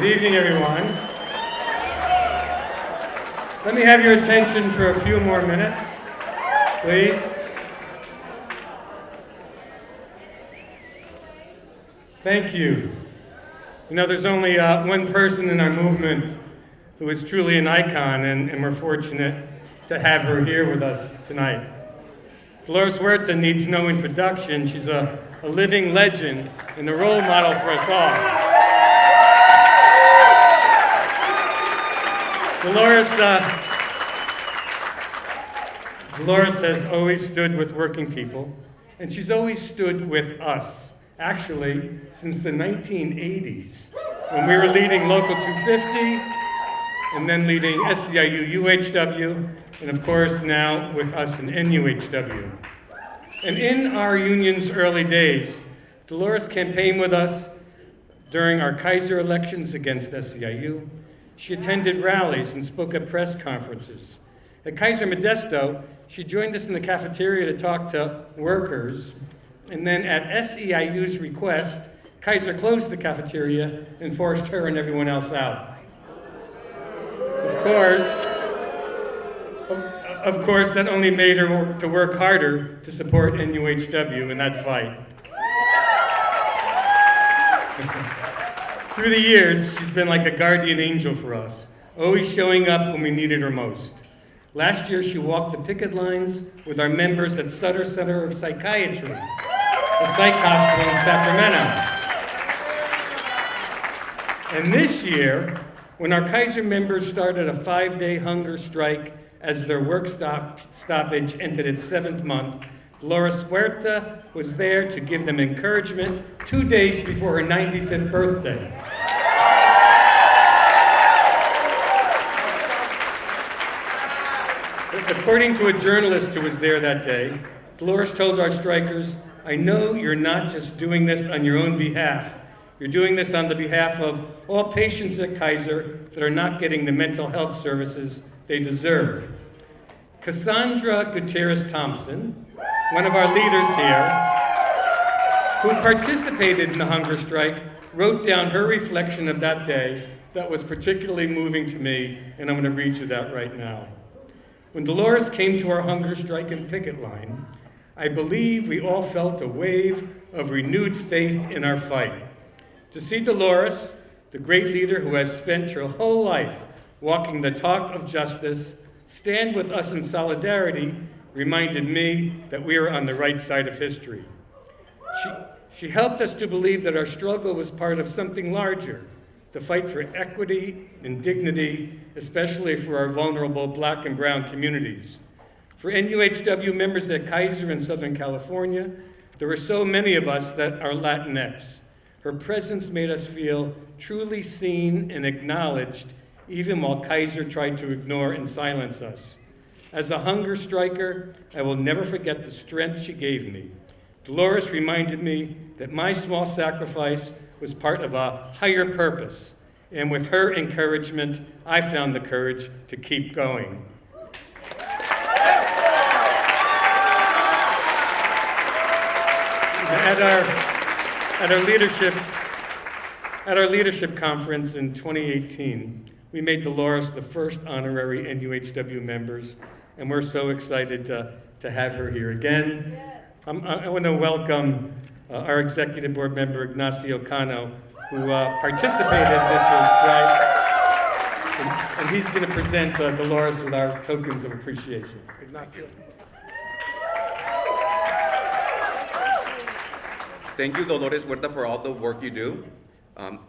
Good evening, everyone. Let me have your attention for a few more minutes, please. Thank you. You know, there's only one person in our movement who is truly an icon, and we're fortunate to have her here with us tonight. Dolores Huerta needs no introduction. She's a living legend and a role model for us all. Dolores has always stood with working people, and she's always stood with us, actually, since the 1980s, when we were leading Local 250, and then leading SEIU UHW, and of course now with us in NUHW. And in our union's early days, Dolores campaigned with us during our Kaiser elections against SEIU. She attended rallies and spoke at press conferences. At Kaiser Modesto, she joined us in the cafeteria to talk to workers. And then at SEIU's request, Kaiser closed the cafeteria and forced her and everyone else out. Of course, that only made her to work harder to support NUHW in that fight. Through the years, she's been like a guardian angel for us, always showing up when we needed her most. Last year, she walked the picket lines with our members at Sutter Center of Psychiatry, the psych hospital in Sacramento. And this year, when our Kaiser members started a 5-day hunger strike as their work stoppage entered its 7th month, Dolores Huerta was there to give them encouragement 2 days before her 95th birthday. According to a journalist who was there that day, Dolores told our strikers, "I know you're not just doing this on your own behalf. You're doing this on the behalf of all patients at Kaiser that are not getting the mental health services they deserve." Cassandra Gutierrez-Thompson, one of our leaders here, who participated in the hunger strike, wrote down her reflection of that day that was particularly moving to me, and I'm going to read you that right now. "When Dolores came to our hunger strike and picket line, I believe we all felt a wave of renewed faith in our fight. To see Dolores, the great leader who has spent her whole life walking the talk of justice, stand with us in solidarity reminded me that we are on the right side of history. She helped us to believe that our struggle was part of something larger, the fight for equity and dignity, especially for our vulnerable Black and Brown communities. For NUHW members at Kaiser in Southern California, there were so many of us that are Latinx. Her presence made us feel truly seen and acknowledged, even while Kaiser tried to ignore and silence us. As a hunger striker, I will never forget the strength she gave me. Dolores reminded me that my small sacrifice was part of a higher purpose, and with her encouragement, I found the courage to keep going." At our leadership conference in 2018, we made Dolores the first honorary NUHW members, and we're so excited to have her here again. I want to welcome our executive board member, Ignacio Cano, who participated this year's strike, and he's going to present Dolores with our tokens of appreciation. Ignacio. Thank you, Dolores Huerta, for all the work you do. On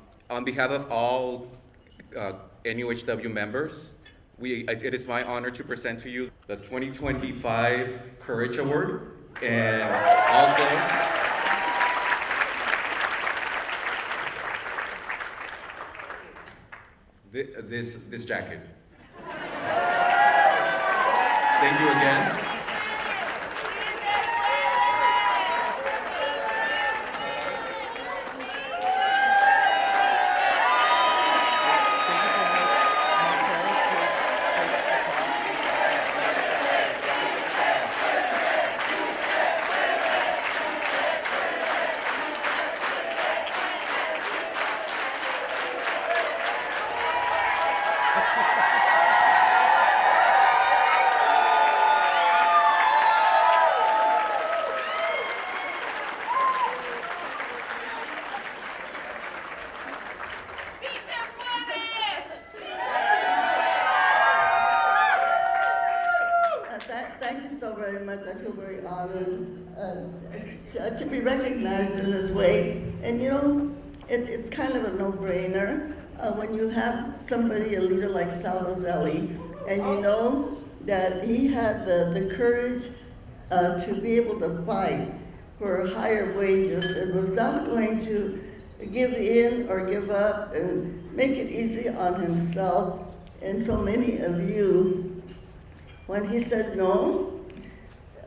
behalf of all NUHW members, it is my honor to present to you the 2025 Courage Award, and also this jacket. Thank you again. to be recognized in this way. And it's kind of a no-brainer when you have somebody, a leader like Sal Roselli, and you know that he had the courage to be able to fight for higher wages and was not going to give in or give up and make it easy on himself and so many of you. When he said no,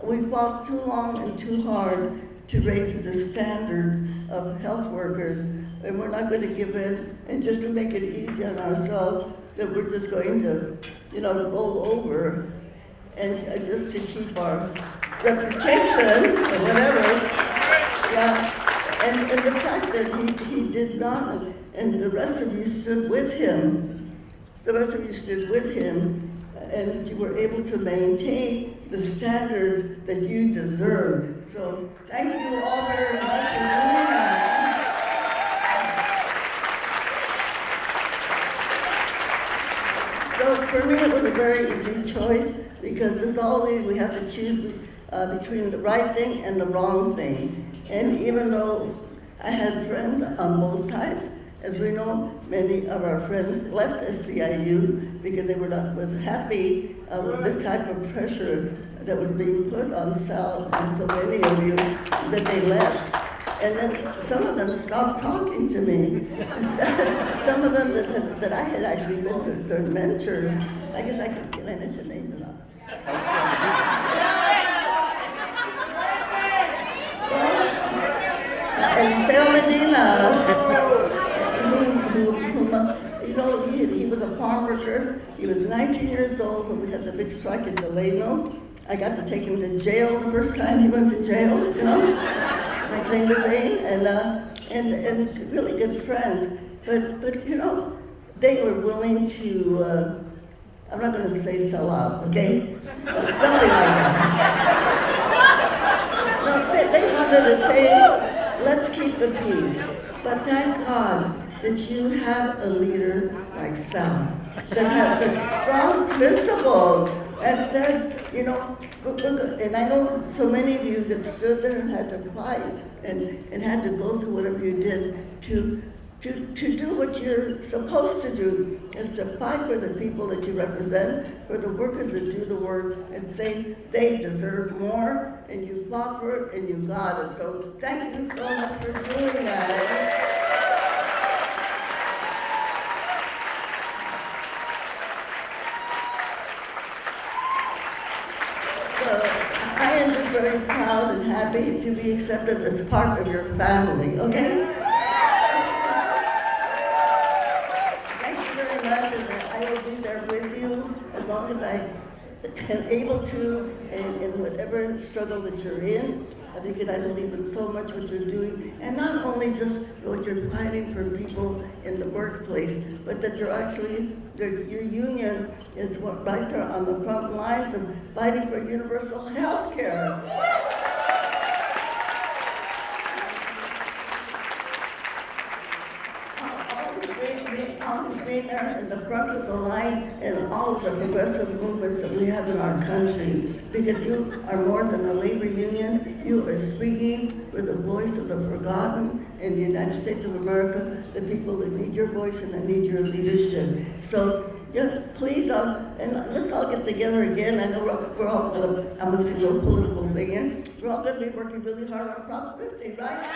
we fought too long and too hard to raise the standards of health workers, and we're not going to give in, and just to make it easy on ourselves, that we're just going to, roll over, and just to keep our reputation or whatever. Yeah. And the fact that he did not, and the rest of you stood with him, and you were able to maintain the standards that you deserve. So thank you all very much for doing that. So for me, it was a very easy choice, because as always, we have to choose between the right thing and the wrong thing. And even though I had friends on both sides, as we know, many of our friends left SCIU because they were not happy with the type of pressure that was being put on Sal and so many of you that they left. And then some of them stopped talking to me. Some of them that I had actually been their mentors. I guess can I mention names or not? And Sal Medina, he was a farm worker. He was 19 years old when we had the big strike in Delano. I got to take him to jail the first time he went to jail, my claim to fame, and really good friends. But they were willing to, I'm not going to say sell out, okay? Something like that. No, they wanted to say, let's keep the peace. But thank God that you have a leader like Sal that has such strong principles and said, and I know so many of you that stood there and had to fight and had to go through whatever you did to do what you're supposed to do, is to fight for the people that you represent, for the workers that do the work, and say they deserve more, and you fought for it, and you got it. So thank you so much for doing that. I am just very proud and happy to be accepted as part of your family, okay? Thank you very much, and I will be there with you as long as I am able to, in whatever struggle that you're in, because I believe in so much what you're doing, and not only just what you're fighting for people in the workplace, but that you're actually, your union is right there on the front lines of fighting for universal health care. Always being there in the front of the line in all of the progressive movements that we have in our country, because you are more than a labor union. You are speaking with the voice of the forgotten in the United States of America, the people that need your voice and that need your leadership. So just please, and let's all get together again. I know we're all going to, I'm going to say no political thing in. We're all going to be working really hard on Prop 50, right?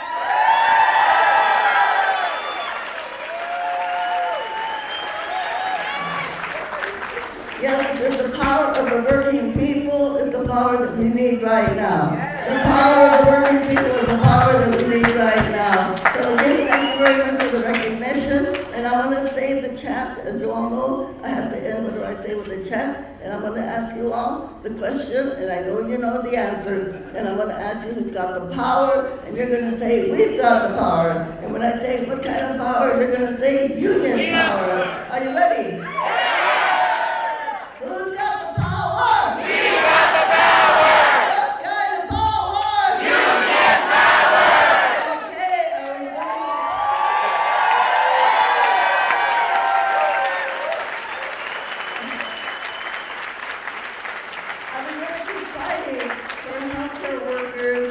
Yes, it's the power of the working people is the power that we need right now. The power of the working people is the power that we need right now. So again, thank you very much for the recognition. And I want to say the chat, as you all know, I have to end what I say with the chat. And I'm going to ask you all the question, and I know you know the answer. And I'm going to ask you who's got the power, and you're going to say, we've got the power. And when I say what kind of power, you're going to say union power. Are you ready? Fighting for healthcare workers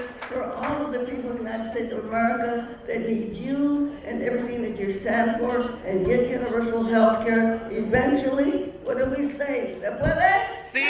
States of America that need you and everything that you stand for and get universal health care. Eventually, what do we say? ¿Se puede? Sí,